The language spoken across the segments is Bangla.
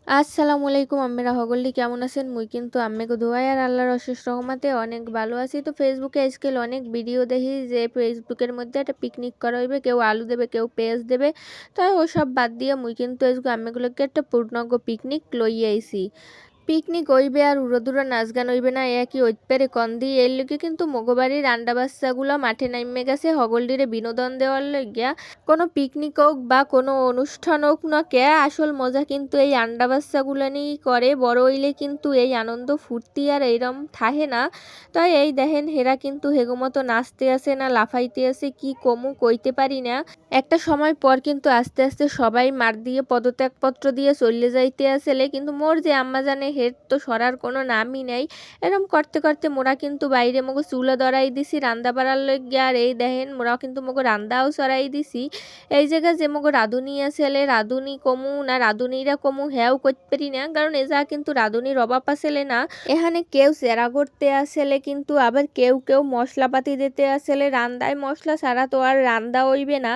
আসসালামু আলাইকুম আম্মেরা হগল্লি কেমন আছেন? মুই কিন্তু আম্মেকে দোয়াই আর আল্লাহর অশেষ রহমতে অনেক ভালো আছি। তো ফেসবুকে আজকাল অনেক ভিডিও দেখি যে ফেসবুকের মধ্যে একটা পিকনিক করা হইবে, কেউ আলু দেবে কেউ পেঁয়াজ দেবে। তো ওসব বাদ দিয়ে মুই কিন্তু আজকে আম্মেগুলোকে একটা পূর্ণাঙ্গ পিকনিক লই আইছি। পিকনিক হইবে আর উড়োদুরা নাচ গান হইবে না একই ঐতপারে কন্দি এর লগে কিন্তু মগবাড়ির আন্ডা বাচ্চাগুলো মাঠে নাইমে গেছে হগলডিরে বিনোদন দেওয়ার লইগিয়া। কোনো পিকনিক হোক বা কোনো অনুষ্ঠান হোক না কে, আসল মজা কিন্তু এই আন্ডা বাচ্চাগুলো নিয়েই করে। বড় হইলে কিন্তু এই আনন্দ ফুর্তি আর এইরম থাহে না। তাই এই দেখেন হেরা কিন্তু হেগো মতো নাচতে আছে না লাফাইতে আছে, কি কমু কইতে পারি না। একটা সময় পর কিন্তু আস্তে আস্তে সবাই মার দিয়ে পদত্যাগপত্র দিয়ে চলে যাইতে আসলে, কিন্তু মোর যে আম্মা জানে হের তো সরার কোনো নামই নাই। এরম করতে করতে মোরা কিন্তু বাইরে মগো চুলা ধরাই দিছি রান্দা বাড়ার লইগিয়া। আর এই দেখেন মোরা কিন্তু মগো রান্দাও চড়াই দিছি। এই জায়গায় যে মগো রাঁধুনি আসলে, রাঁধুনি কমু না রাঁধুনিরা কমু হ্যাও করতে পারি না, কারণ এ যা কিন্তু রাঁধুনির অভাব আসলে না। এখানে কেউ চেরা করতে আসলে, কিন্তু আবার কেউ কেউ মশলাপাতি দিতে আসলে। রান্দায় মশলা ছাড়া তো আর রান্দা হইবে না।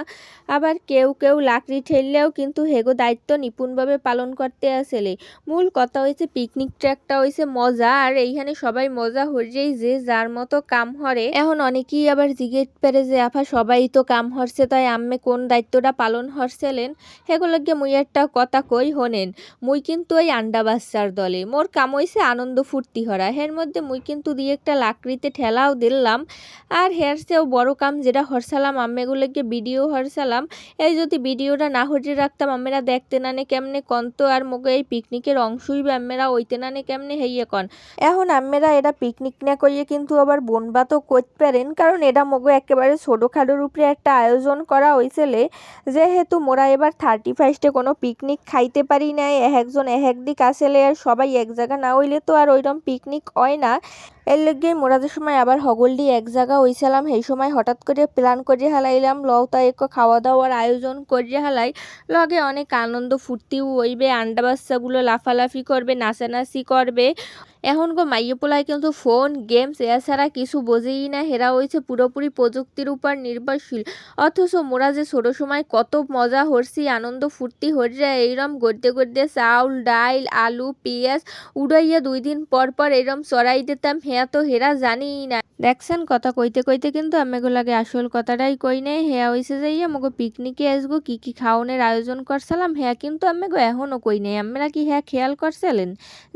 আবার কেউ কেউ লাকড়ি ঠেললেও কিন্তু হেগো দায়িত্ব নিপুণভাবে পালন করতে আসলে। মূল কথা হয়েছে পিকনিক ট্র্যাকটা হয়েছে মজা, আর এইখানে সবাই মজা হরছেই যে যার মতো কাম হরে। এখন অনেকেই আবার জিজ্ঞেস পেরে যে আফা সবাই তো কাম হরছে, তাই আম্মে কোন দায়িত্বটা পালন হরছিলেন। হেগুলোকে মুই একটা কথা কই হোনেন। মুই কিন্তু ওই আন্ডা বাচ্চার দলে, মোর কাম হইছে আনন্দ ফুর্তি হরা। এর মধ্যে মুই কিন্তু দিয়ে একটা লাকড়িতে ঠেলাও দিলাম। আর হের চেয়েও বড় কাম যেটা হরসালাম আম্মেগুলোকে ভিডিও হরসালাম। এই যদি ভিডিওটা না হরিয়ে রাখতাম আম্মেরা দেখতে নানে কেমনে কন্ত, আর মগে এই পিকনিকের অংশই বা আম্মেরা ওইতে নানে কেমনে হেইয়ে কন। এখন আম্মেরা এটা পিকনিক না করিয়ে কিন্তু আবার বনবাতও করতে পারেন, কারণ এটা মগো একেবারে ছোটোখাটোর উপরে একটা আয়োজন করা হয়েছিলে। যেহেতু মোরা এবার 31 কোনো পিকনিক খাইতে পারি নাই, একজন এক দিক আসলে আর সবাই এক জায়গা না হইলে তো আর ওইরকম পিকনিক হয় না। এর লগে মোরা যে সময় আবার হগলডি এক জায়গা হইছিলাম, সেই সময় হঠাৎ করে প্ল্যান করে হালাইলাম লওতা এক খাওয়া দাওয়ার আয়োজন করে হালাই। লগে অনেক আনন্দ ফুর্তিও হইবে, আন্ডা বাচ্চাগুলো লাফালাফি করবে নাচানাচি করবে। এখন গো মাইয়ে পোলায় কিন্তু ফোন গেমস এছাড়া কিছু বোঝেই না, হেরা হয়েছে পুরোপুরি প্রযুক্তির উপর নির্ভরশীল। অথচ মোরা যে ছোট সময় কত মজা হরছি আনন্দ ফুর্তি হরছে এইরম গড়তে গড়তে চাউল ডাইল আলু পেঁয়াজ উড়াইয়া 2 দিন পর পর এরম চড়াই দিতাম, হেয়া তো হেরা জানিই না। দেখছেন কথা কইতে কইতে কিন্তু আম্মেগুলাকে আসল কথাটাই কই নাই। হেয়া হইছে যাইয়া মগো পিকনিকে আসবো কি কি খাওনের আয়োজন করছিলাম, হেয়া কিন্তু আম্মেগো এখনো কই নাই। আম্মেরা কি হ্যাঁ খেয়াল করছিলেন?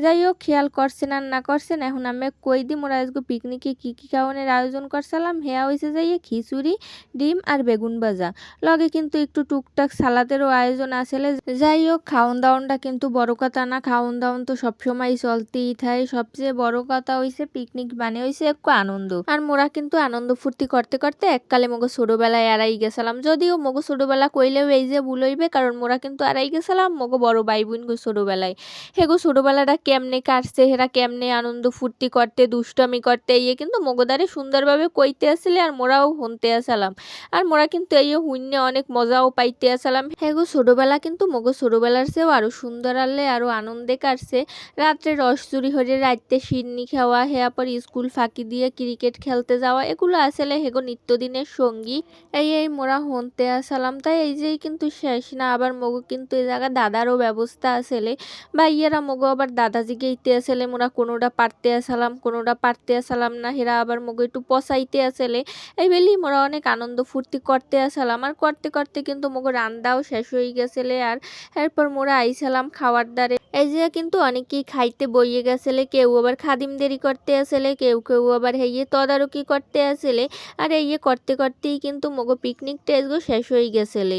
যাই হোক খেয়াল করছেন আর না করছেন, এখন আমি কই দিই মোরা আজকে পিকনিকে কি কি খাওয়ানোর আয়োজন করছিলাম। হেয়া হয়েছে যাইয়ে খিচুড়ি ডিম আর বেগুন ভাজা। লগে কিন্তু একটু টুকটাক সালাদেরও আয়োজন আসলে। যাই হোক খাওন দাওনটা কিন্তু বড় কথা না, খাওন দাওন তো সবসময় চলতেই থাকে। সবচেয়ে বড় কথা হইছে পিকনিক মানে হইছে একটু আনন্দ। আর মোরা কিন্তু আনন্দ ফুর্তি করতে করতে এককালে মগো ছোটবেলায় আড়াই গেছিলাম। যদিও মগো ছোটবেলা কইলেও এই যে ভুল হইবে, কারণ মোরা কিন্তু আড়াই গেছিলাম মগো বড় ভাই বোন গো ছোটবেলায়। হেগো ছোটবেলাটা কেমনে কাটছে, হেরা কেমনে আনন্দ ফুর্তি করতে দুষ্টামি করতে ইয়ে কিন্তু মগোদারে সুন্দরভাবে কইতে আসলে, আর মোরাও শুনতে আসলাম। আর মোরা কিন্তু এই হুইন্য অনেক মজাও পাইতে আসলাম। হেগো ছোটবেলা কিন্তু মগো ছোটবেলার চেয়েও আরো সুন্দর আনলে আরো আনন্দে কাটছে। রাত্রে রস চুরি হয়ে রাইতে সিন্নি খাওয়া, হেয়া পর স্কুল ফাঁকি দিয়ে ক্রিকেট খেলতে যাওয়া, এগুলো আসলে হেগো নিত্যদিনের সঙ্গী। এই মোরা হনতে আসলাম। তাই এই যেই কিন্তু শেষ না, আবার মগো কিন্তু এই জায়গা দাদারও ব্যবস্থা আসলে। বা ইয়েরা মগো আবার দাদাজিকে ইতে আসলে মোরা কোনোটা পারতে আসলাম কোনোটা পারতে আসলাম না, হেরা আবার মগো একটু পচাইতে আসলে। এই বেলি মোরা অনেক আনন্দ ফুর্তি করতে আসলাম। আর করতে করতে কিন্তু মগো রান্দাও শেষ হয়ে গেছিলে। আর এরপর মোরা আইসালাম খাওয়ার দ্বারে। এই যে কিন্তু অনেকেই খাইতে বইয়ে গেছিলে, কেউ আবার খাদিম দেরি করতে আসলে, কেউ কেউ আবার হেয়ে তদারকি করতে আসলে। আর এই করতে করতেই কিন্তু মগো পিকনিকটা শেষ হয়ে গেছিলে।